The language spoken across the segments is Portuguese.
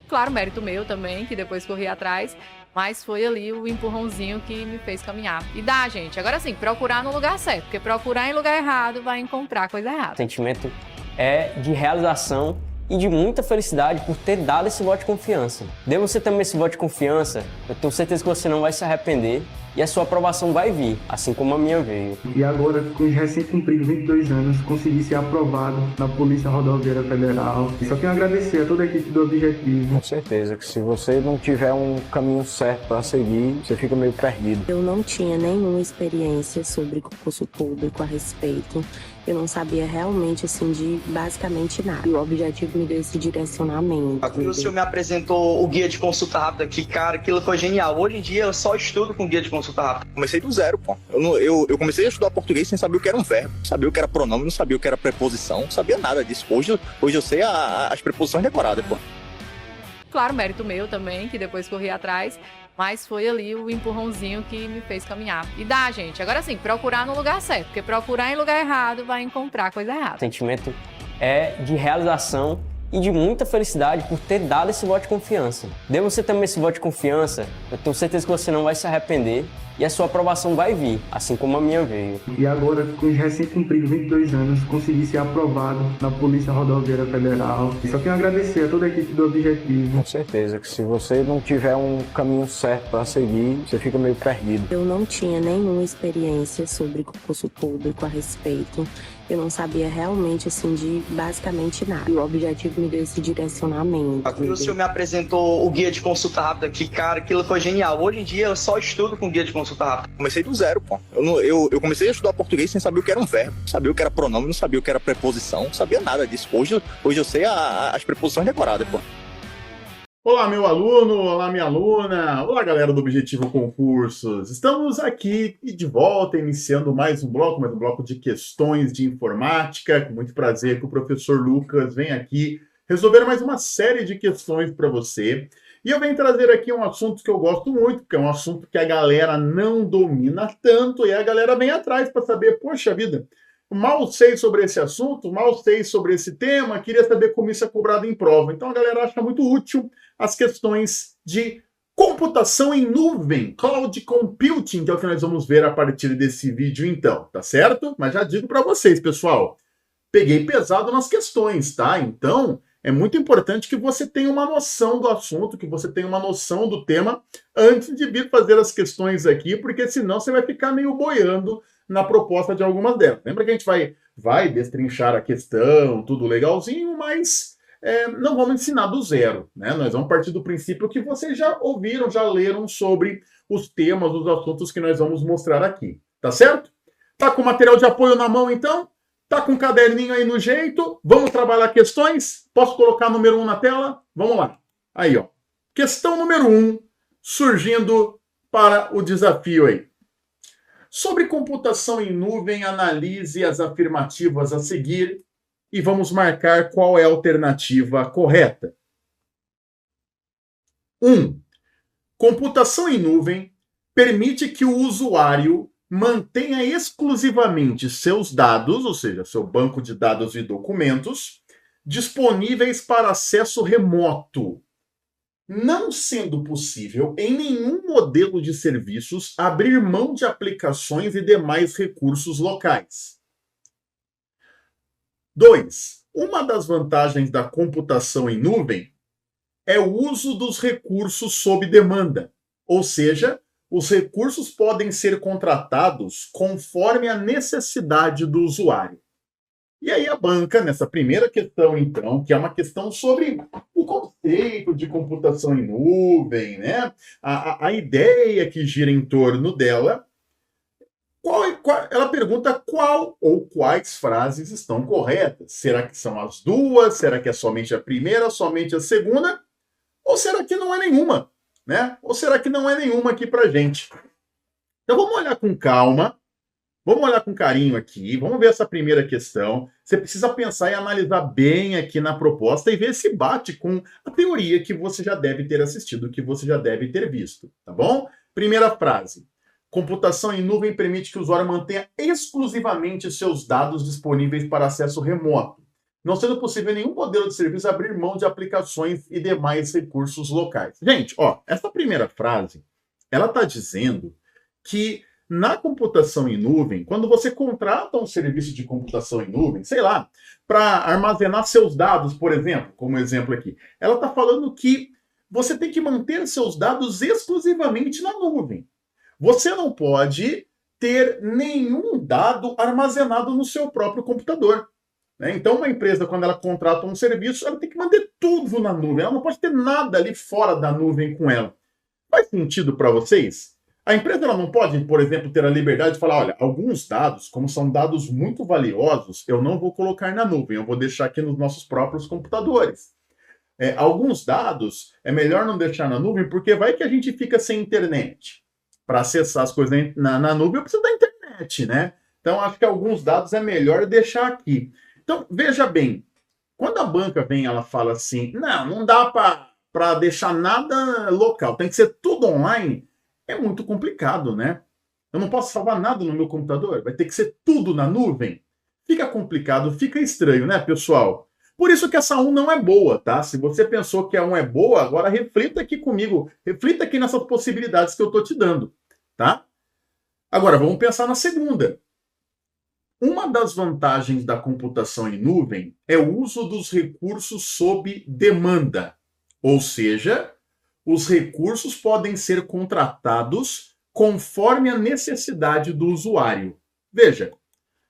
Claro, mérito meu também, que depois corri atrás, mas foi ali o empurrãozinho que me fez caminhar. E dá, gente. Agora sim, procurar no lugar certo, porque procurar em lugar errado vai encontrar coisa errada. O sentimento é de realização e de muita felicidade por ter dado esse voto de confiança. Dê você também esse voto de confiança, eu tenho certeza que você não vai se arrepender e a sua aprovação vai vir, assim como a minha veio. E agora, com os recém-cumpridos 22 anos, consegui ser aprovado na Polícia Rodoviária Federal. E só tenho a agradecer a toda a equipe do Objetivo. Com certeza que se você não tiver um caminho certo para seguir, você fica meio perdido. Eu não tinha nenhuma experiência sobre concurso público a respeito. Eu não sabia realmente, assim, de basicamente nada. E o Objetivo me deu esse direcionamento. O senhor me apresentou o guia de consulta rápida, que, cara, aquilo foi genial. Hoje em dia eu só estudo com guia de consulta rápida. Comecei do zero, pô. Eu comecei a estudar português sem saber o que era um verbo, sabia o que era pronome, não sabia o que era preposição, não sabia nada disso. Hoje eu sei as preposições decoradas, pô. Claro, mérito meu também, que depois corri atrás, mas foi ali o empurrãozinho que me fez caminhar. E dá, gente. Agora sim, procurar no lugar certo, porque procurar em lugar errado vai encontrar coisa errada. O sentimento é de realização e de muita felicidade por ter dado esse voto de confiança. Dê você também esse voto de confiança, eu tenho certeza que você não vai se arrepender e a sua aprovação vai vir, assim como a minha veio. E agora, com os recém-cumpridos 22 anos, consegui ser aprovado na Polícia Rodoviária Federal. E só tenho a agradecer a toda a equipe do Objetivo. Com certeza que se você não tiver um caminho certo para seguir, você fica meio perdido. Eu não tinha nenhuma experiência sobre concurso público a respeito. Eu não sabia realmente, assim, de basicamente nada. E o Objetivo me deu esse direcionamento. O senhor me apresentou o guia de consulta rápida, que, cara, aquilo foi genial. Hoje em dia eu só estudo com guia de consulta rápida. Comecei do zero, pô. Eu comecei a estudar português sem saber o que era um verbo, sabia o que era pronome, não sabia o que era preposição, não sabia nada disso. Hoje eu sei as preposições decoradas, pô. Olá, meu aluno, olá, minha aluna, olá, galera do Objetivo Concursos. Estamos aqui e de volta, iniciando mais um bloco de questões de informática. Com muito prazer que o professor Lucas vem aqui resolver mais uma série de questões para você. E eu venho trazer aqui um assunto que eu gosto muito, porque é um assunto que a galera não domina tanto, e a galera vem atrás para saber, poxa vida, mal sei sobre esse assunto, mal sei sobre esse tema, queria saber como isso é cobrado em prova. Então a galera acha muito útil as questões de computação em nuvem, cloud computing, que é o que nós vamos ver a partir desse vídeo então, tá certo? Mas já digo para vocês, pessoal, peguei pesado nas questões, tá? Então é muito importante que você tenha uma noção do assunto, que você tenha uma noção do tema antes de vir fazer as questões aqui, porque senão você vai ficar meio boiando na proposta de algumas delas. Lembra que a gente vai destrinchar a questão, tudo legalzinho, mas não vamos ensinar do zero, né? Nós vamos partir do princípio que vocês já ouviram, já leram sobre os temas, os assuntos que nós vamos mostrar aqui, tá certo? Tá com material de apoio na mão, então? Tá com um caderninho aí no jeito? Vamos trabalhar questões? Posso colocar número 1 na tela? Vamos lá. Aí, ó. Questão número 1, surgindo para o desafio aí. Sobre computação em nuvem, analise as afirmativas a seguir e vamos marcar qual é a alternativa correta. 1. Computação em nuvem permite que o usuário mantenha exclusivamente seus dados, ou seja, seu banco de dados e documentos, disponíveis para acesso remoto, não sendo possível, em nenhum modelo de serviços, abrir mão de aplicações e demais recursos locais. 2. Uma das vantagens da computação em nuvem é o uso dos recursos sob demanda, ou seja, os recursos podem ser contratados conforme a necessidade do usuário. E aí a banca, nessa primeira questão, então, que é uma questão sobre o conceito de computação em nuvem, né? A ideia que gira em torno dela, ela pergunta qual ou quais frases estão corretas. Será que são as duas? Será que é somente a primeira, somente a segunda? Ou será que não é nenhuma? Né? Ou será que não é nenhuma aqui pra gente? Então vamos olhar com calma. Vamos olhar com carinho aqui, vamos ver essa primeira questão. Você precisa pensar e analisar bem aqui na proposta e ver se bate com a teoria que você já deve ter assistido, que você já deve ter visto, tá bom? Primeira frase. Computação em nuvem permite que o usuário mantenha exclusivamente seus dados disponíveis para acesso remoto, não sendo possível em nenhum modelo de serviço abrir mão de aplicações e demais recursos locais. Gente, ó, essa primeira frase, ela está dizendo que na computação em nuvem, quando você contrata um serviço de computação em nuvem, sei lá, para armazenar seus dados, por exemplo, como exemplo aqui, ela está falando que você tem que manter seus dados exclusivamente na nuvem. Você não pode ter nenhum dado armazenado no seu próprio computador. Então, uma empresa, quando ela contrata um serviço, ela tem que manter tudo na nuvem. Ela não pode ter nada ali fora da nuvem com ela. Faz sentido para vocês? A empresa ela não pode, por exemplo, ter a liberdade de falar, olha, alguns dados, como são dados muito valiosos, eu não vou colocar na nuvem, eu vou deixar aqui nos nossos próprios computadores. Alguns dados é melhor não deixar na nuvem, porque vai que a gente fica sem internet. Para acessar as coisas na nuvem, eu preciso da internet, né? Então, acho que alguns dados é melhor deixar aqui. Então, veja bem, quando a banca vem, ela fala assim, não dá para deixar nada local, tem que ser tudo online, é muito complicado, né? Eu não posso salvar nada no meu computador, vai ter que ser tudo na nuvem. Fica complicado, fica estranho, né, pessoal? Por isso que essa 1 não é boa, tá? Se você pensou que a 1 é boa, agora reflita aqui comigo, reflita aqui nessas possibilidades que eu tô te dando, tá? Agora, vamos pensar na segunda. Uma das vantagens da computação em nuvem é o uso dos recursos sob demanda. Ou seja, os recursos podem ser contratados conforme a necessidade do usuário. Veja,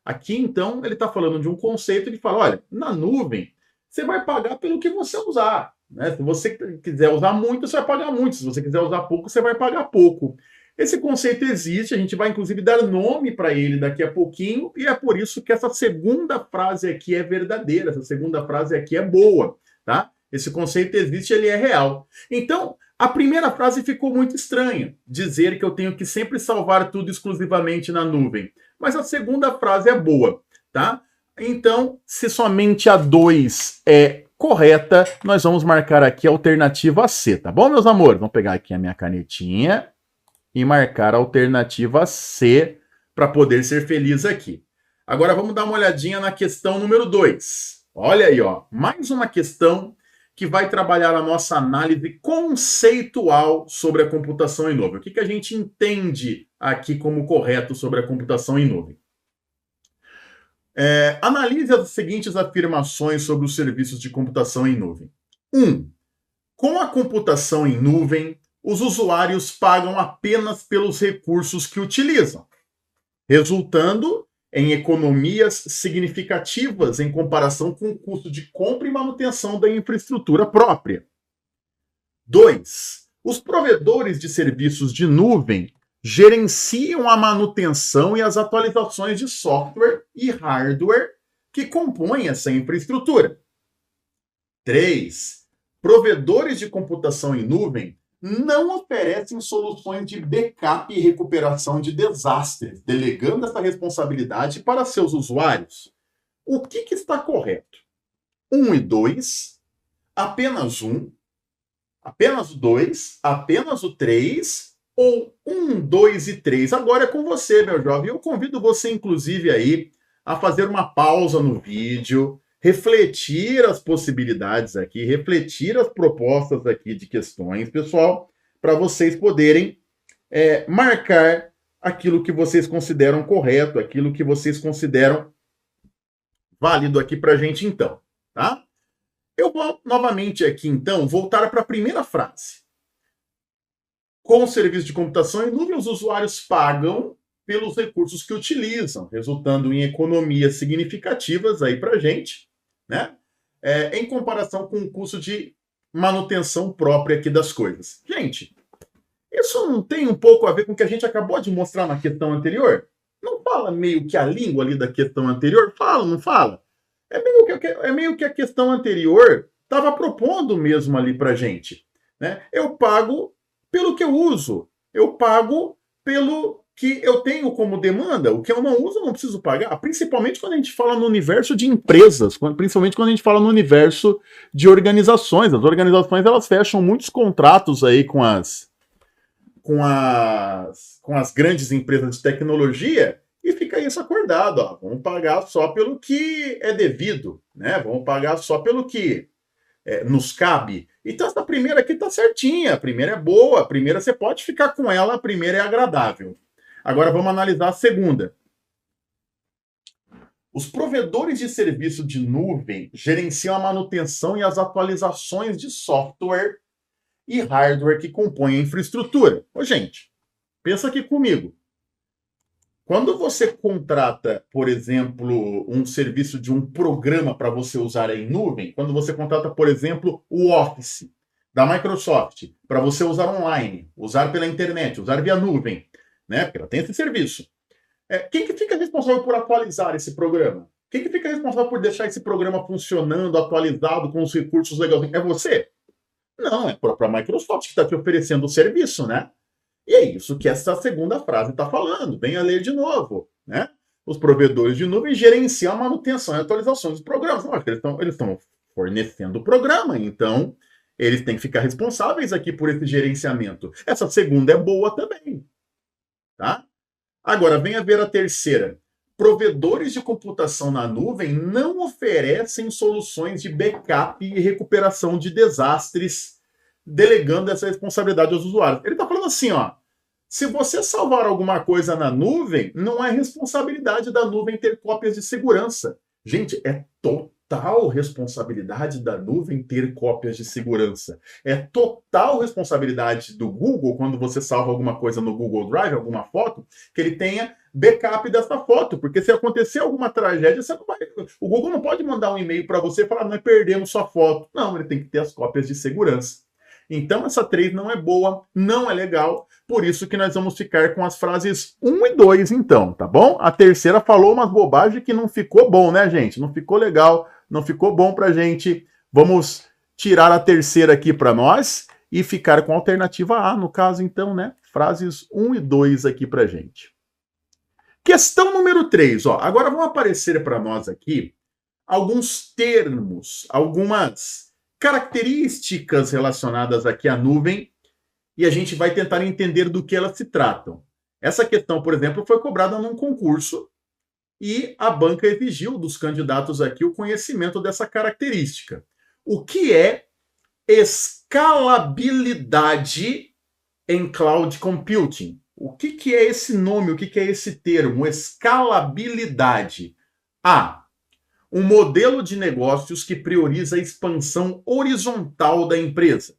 aqui então ele está falando de um conceito, ele fala, olha, na nuvem você vai pagar pelo que você usar. Né? Se você quiser usar muito, você vai pagar muito. Se você quiser usar pouco, você vai pagar pouco. Esse conceito existe, a gente vai inclusive dar nome para ele daqui a pouquinho, e é por isso que essa segunda frase aqui é verdadeira, essa segunda frase aqui é boa, tá? Esse conceito existe, ele é real. Então, a primeira frase ficou muito estranha, dizer que eu tenho que sempre salvar tudo exclusivamente na nuvem. Mas a segunda frase é boa, tá? Então, se somente a 2 é correta, nós vamos marcar aqui a alternativa C, tá bom, meus amores? Vamos pegar aqui a minha canetinha e marcar a alternativa C para poder ser feliz aqui. Agora vamos dar uma olhadinha na questão número 2. Olha aí, ó, mais uma questão que vai trabalhar a nossa análise conceitual sobre a computação em nuvem. O que a gente entende aqui como correto sobre a computação em nuvem? Analise as seguintes afirmações sobre os serviços de computação em nuvem. 1. Com a computação em nuvem, os usuários pagam apenas pelos recursos que utilizam, resultando em economias significativas em comparação com o custo de compra e manutenção da infraestrutura própria. 2. Os provedores de serviços de nuvem gerenciam a manutenção e as atualizações de software e hardware que compõem essa infraestrutura. 3. Provedores de computação em nuvem não oferecem soluções de backup e recuperação de desastres, delegando essa responsabilidade para seus usuários. O que está correto? 1 e 2, apenas 1, apenas o 2, apenas o 3, ou 1, 2 e 3? Agora é com você, meu jovem. Eu convido você, inclusive, aí, a fazer uma pausa no vídeo, refletir as possibilidades aqui, refletir as propostas aqui de questões, pessoal, para vocês poderem marcar aquilo que vocês consideram correto, aquilo que vocês consideram válido aqui para a gente, então, tá? Eu vou novamente aqui, então, voltar para a primeira frase. Com o serviço de computação em nuvem, os usuários pagam pelos recursos que utilizam, resultando em economias significativas aí para a gente, né? Em comparação com o custo de manutenção própria aqui das coisas. Gente, isso não tem um pouco a ver com o que a gente acabou de mostrar na questão anterior? Não fala meio que a língua ali da questão anterior? Fala, não fala? É meio que a questão anterior estava propondo mesmo ali para a gente, né? Eu pago pelo que eu uso, eu pago pelo que eu tenho como demanda, o que eu não uso eu não preciso pagar, principalmente quando a gente fala no universo de empresas, principalmente quando a gente fala no universo de organizações. As organizações elas fecham muitos contratos aí com as grandes empresas de tecnologia, e E fica isso acordado, ó, vamos pagar só pelo que é devido, né? Vamos pagar só pelo que nos cabe. Então essa primeira aqui tá certinha, a primeira é boa, a primeira você pode ficar com ela, a primeira é agradável. Agora vamos analisar a segunda. Os provedores de serviço de nuvem gerenciam a manutenção e as atualizações de software e hardware que compõem a infraestrutura. Ô, gente, pensa aqui comigo. Quando você contrata, por exemplo, um serviço de um programa para você usar em nuvem, quando você contrata, por exemplo, o Office da Microsoft, para você usar online, usar pela internet, usar via nuvem, né? Porque ela tem esse serviço. Quem que fica responsável por atualizar esse programa? Quem que fica responsável por deixar esse programa funcionando, atualizado, com os recursos legais? É você? Não, é a própria Microsoft que está te oferecendo o serviço, né? E é isso que essa segunda frase está falando. Venha ler de novo, né? Os provedores de nuvem gerenciam a manutenção e atualização dos programas. Não, eles estão fornecendo o programa, então eles têm que ficar responsáveis aqui por esse gerenciamento. Essa segunda é boa também, tá? Agora, venha ver a terceira. Provedores de computação na nuvem não oferecem soluções de backup e recuperação de desastres, delegando essa responsabilidade aos usuários. Ele está falando assim, ó, se você salvar alguma coisa na nuvem, não é responsabilidade da nuvem ter cópias de segurança. Gente, é total responsabilidade da nuvem ter cópias de segurança. É total responsabilidade do Google, quando você salva alguma coisa no Google Drive, alguma foto, que ele tenha backup dessa foto, porque se acontecer alguma tragédia, o Google não pode mandar um e-mail para você e falar, nós perdemos sua foto. Não, ele tem que ter as cópias de segurança. Então, essa 3 não é boa, não é legal, por isso que nós vamos ficar com as frases 1 e 2, então, tá bom? A terceira falou umas bobagens que não ficou bom, né, gente? Não ficou legal, não ficou bom pra gente. Vamos tirar a terceira aqui para nós e ficar com a alternativa A, no caso, então, né? Frases 1 e 2 aqui pra gente. Questão número 3, ó. Agora vão aparecer para nós aqui alguns termos, algumas características relacionadas aqui à nuvem e a gente vai tentar entender do que elas se tratam. Essa questão, por exemplo, foi cobrada num concurso e a banca exigiu dos candidatos aqui o conhecimento dessa característica. O que é escalabilidade em cloud computing? O que é esse nome? O que é esse termo? Escalabilidade. A. Um modelo de negócios que prioriza a expansão horizontal da empresa.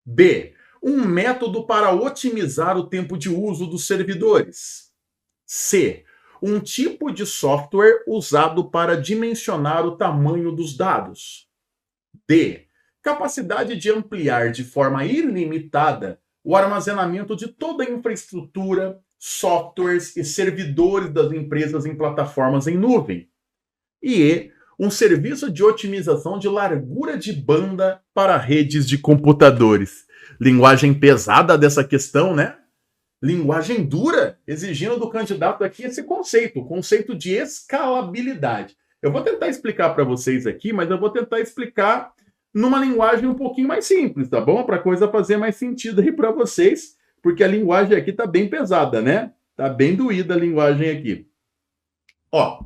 B. Um método para otimizar o tempo de uso dos servidores. C. Um tipo de software usado para dimensionar o tamanho dos dados. D. Capacidade de ampliar de forma ilimitada o armazenamento de toda a infraestrutura, softwares e servidores das empresas em plataformas em nuvem. E um serviço de otimização de largura de banda para redes de computadores. Linguagem pesada dessa questão, né? Linguagem dura, exigindo do candidato aqui esse conceito, o conceito de escalabilidade. Eu vou tentar explicar para vocês aqui, mas eu vou tentar explicar numa linguagem um pouquinho mais simples, tá bom? Para a coisa fazer mais sentido aí para vocês, porque a linguagem aqui tá bem pesada, né? Tá bem doída a linguagem aqui. Ó,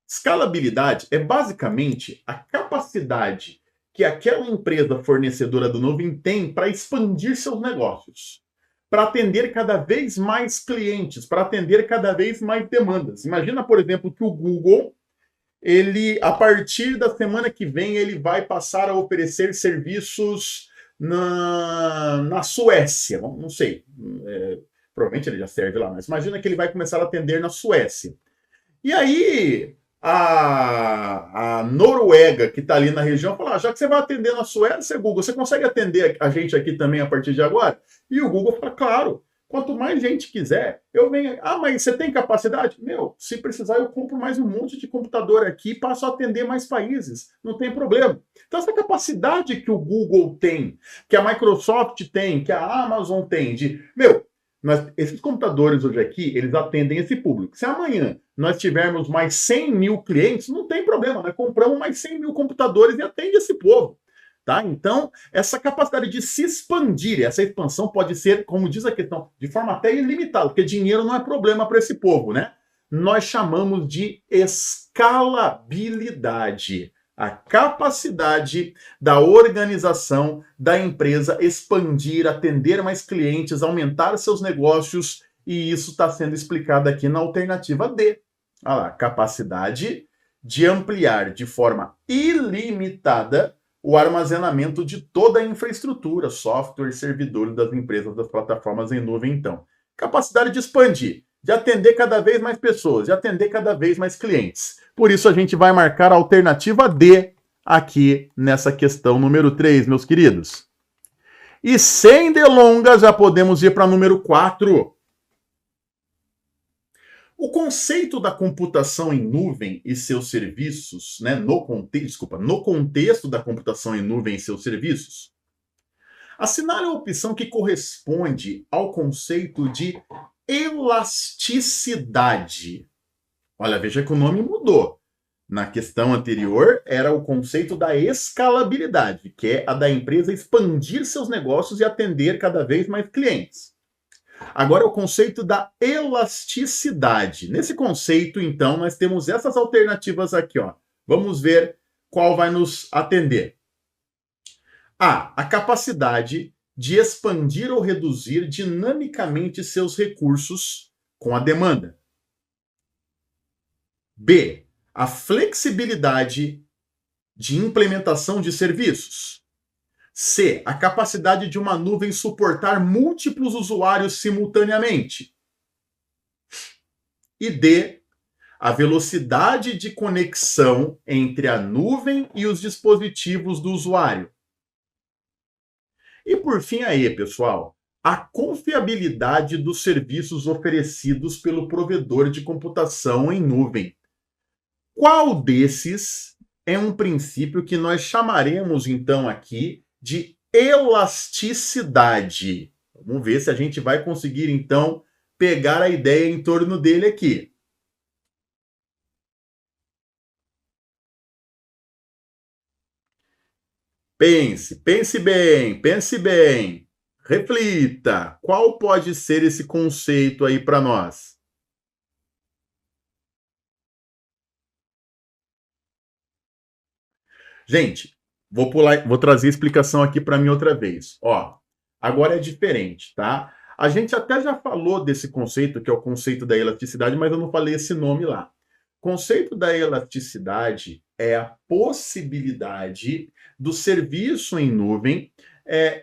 escalabilidade é basicamente a capacidade que aquela empresa fornecedora do nuvem tem para expandir seus negócios, para atender cada vez mais clientes, para atender cada vez mais demandas. Imagina, por exemplo, que o Google, ele, a partir da semana que vem, ele vai passar a oferecer serviços na Suécia. Não sei, provavelmente ele já serve lá, mas imagina que ele vai começar a atender na Suécia. E aí a Noruega, que está ali na região, fala, já que você vai atender na Suécia, Google, você consegue atender a gente aqui também a partir de agora? E o Google fala, claro, quanto mais gente quiser, eu venho. Ah, mas você tem capacidade? Meu, se precisar eu compro mais um monte de computador aqui e passo a atender mais países, não tem problema. Então essa capacidade que o Google tem, que a Microsoft tem, que a Amazon tem, esses computadores hoje aqui, eles atendem esse público. Se amanhã nós tivermos mais 100 mil clientes, não tem problema, nós compramos mais 100 mil computadores e atende esse povo. Tá? Então, essa capacidade de se expandir, essa expansão pode ser, como diz a questão, de forma até ilimitada, porque dinheiro não é problema para esse povo, né? nós chamamos de escalabilidade. A capacidade da organização, da empresa expandir, atender mais clientes, aumentar seus negócios, e isso está sendo explicado aqui na alternativa D. Olha lá, capacidade de ampliar de forma ilimitada o armazenamento de toda a infraestrutura, software, servidores das empresas, das plataformas em nuvem, então. Capacidade de expandir, de atender cada vez mais pessoas, de atender cada vez mais clientes. Por isso a gente vai marcar a alternativa D aqui nessa questão número 3, meus queridos. E sem delongas, já podemos ir para número 4. O conceito da computação em nuvem e seus serviços, né, no contexto da computação em nuvem e seus serviços, assinale a opção que corresponde ao conceito de elasticidade. Olha, veja que o nome mudou. Na questão anterior, era o conceito da escalabilidade, que é a da empresa expandir seus negócios e atender cada vez mais clientes. Agora é o conceito da elasticidade. Nesse conceito, então, nós temos essas alternativas aqui, ó. Vamos ver qual vai nos atender. A capacidade de expandir ou reduzir dinamicamente seus recursos com a demanda. B, a flexibilidade de implementação de serviços. C, a capacidade de uma nuvem suportar múltiplos usuários simultaneamente. E D, a velocidade de conexão entre a nuvem e os dispositivos do usuário. E por fim aí, pessoal, a confiabilidade dos serviços oferecidos pelo provedor de computação em nuvem. Qual desses é um princípio que nós chamaremos, então, aqui de elasticidade? Vamos ver se a gente vai conseguir, então, pegar a ideia em torno dele aqui. Pense bem, reflita. Qual pode ser esse conceito aí para nós? Gente, vou trazer a explicação aqui para mim outra vez. Ó, agora é diferente, tá? A gente até já falou desse conceito, que é o conceito da elasticidade, mas eu não falei esse nome lá. O conceito da elasticidade é a possibilidade do serviço em nuvem,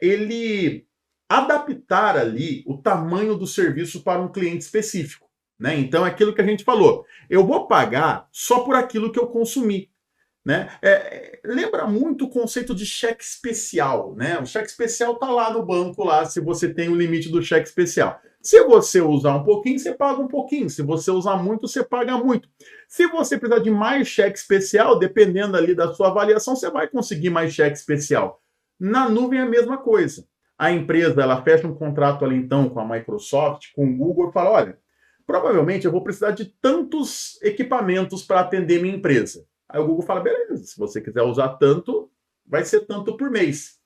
ele adaptar ali o tamanho do serviço para um cliente específico, né? Então, é aquilo que a gente falou. Eu vou pagar só por aquilo que eu consumi, né? Lembra muito o conceito de cheque especial, né? O cheque especial está lá no banco, lá, se você tem o limite do cheque especial. Se você usar um pouquinho, você paga um pouquinho. Se você usar muito, você paga muito. Se você precisar de mais cheque especial, dependendo ali da sua avaliação, você vai conseguir mais cheque especial. Na nuvem é a mesma coisa. A empresa, ela fecha um contrato ali, então, com a Microsoft, com o Google, e fala, olha, provavelmente eu vou precisar de tantos equipamentos para atender minha empresa. Aí o Google fala, beleza, se você quiser usar tanto, vai ser tanto por mês.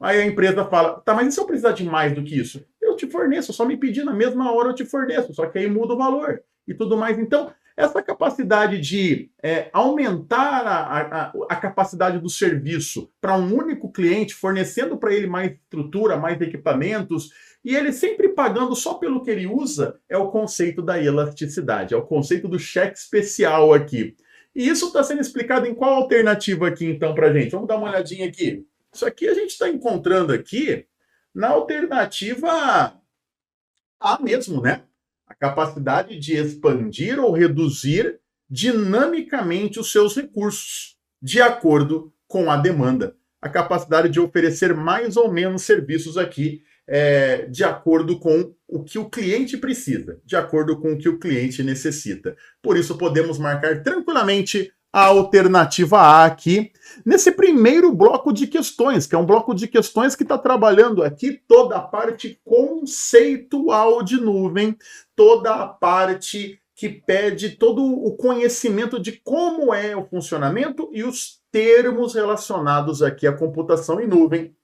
Aí a empresa fala, tá, mas e se eu precisar de mais do que isso? Eu te forneço, só me pedir na mesma hora eu te forneço, só que aí muda o valor e tudo mais. Então, essa capacidade de aumentar a capacidade do serviço para um único cliente, fornecendo para ele mais estrutura, mais equipamentos, e ele sempre pagando só pelo que ele usa, é o conceito da elasticidade, é o conceito do cheque especial aqui. E isso está sendo explicado em qual alternativa aqui, então, para a gente? Vamos dar uma olhadinha aqui. Isso aqui a gente está encontrando aqui na alternativa A mesmo, né? A capacidade de expandir ou reduzir dinamicamente os seus recursos, de acordo com a demanda. A capacidade de oferecer mais ou menos serviços aqui, de acordo com o que o cliente precisa, de acordo com o que o cliente necessita. Por isso, podemos marcar tranquilamente a alternativa A aqui, nesse primeiro bloco de questões, que é um bloco de questões que está trabalhando aqui toda a parte conceitual de nuvem, toda a parte que pede todo o conhecimento de como é o funcionamento e os termos relacionados aqui à computação em nuvem.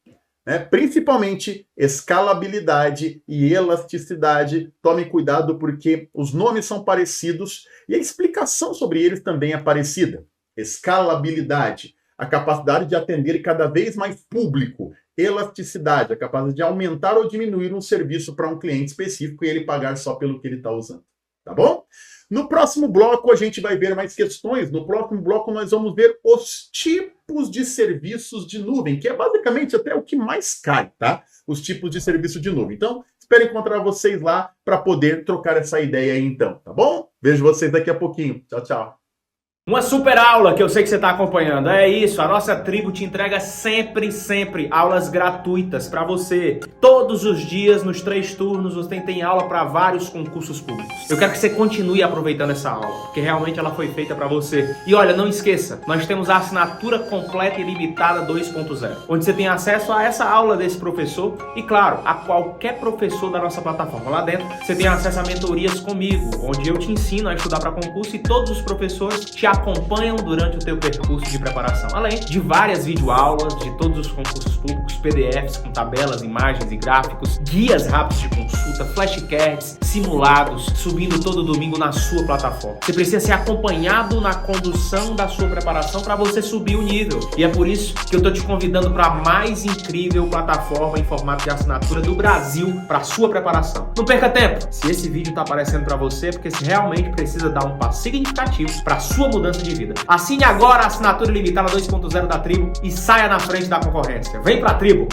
né? Principalmente escalabilidade e elasticidade. Tome cuidado porque os nomes são parecidos e a explicação sobre eles também é parecida. Escalabilidade, a capacidade de atender cada vez mais público. Elasticidade, a capacidade de aumentar ou diminuir um serviço para um cliente específico e ele pagar só pelo que ele está usando. Tá bom? No próximo bloco a gente vai ver mais questões. No próximo bloco nós vamos ver os tipos de serviços de nuvem, que é basicamente até o que mais cai, tá? Os tipos de serviço de nuvem. Então, espero encontrar vocês lá para poder trocar essa ideia aí então, tá bom? Vejo vocês daqui a pouquinho. Tchau, tchau. Uma super aula que eu sei que você está acompanhando. É isso, a nossa tribo te entrega sempre aulas gratuitas para você. Todos os dias, nos 3 turnos, você tem aula para vários concursos públicos. Eu quero que você continue aproveitando essa aula, porque realmente ela foi feita para você. E olha, não esqueça, nós temos a assinatura completa e limitada 2.0, onde você tem acesso a essa aula desse professor e, claro, a qualquer professor da nossa plataforma. Lá dentro, você tem acesso a mentorias comigo, onde eu te ensino a estudar para concurso e todos os professores te acompanham durante o teu percurso de preparação, além de várias videoaulas de todos os concursos públicos, PDFs com tabelas, imagens e gráficos, guias rápidos de consulta, flashcards, simulados, subindo todo domingo na sua plataforma. Você precisa ser acompanhado na condução da sua preparação para você subir o nível. E é por isso que eu estou te convidando para a mais incrível plataforma em formato de assinatura do Brasil para a sua preparação. Não perca tempo! Se esse vídeo está aparecendo para você, é porque você realmente precisa dar um passo significativo para a sua mudança de vida. Assine agora a assinatura ilimitada 2.0 da Tribo e saia na frente da concorrência. Vem pra Tribo!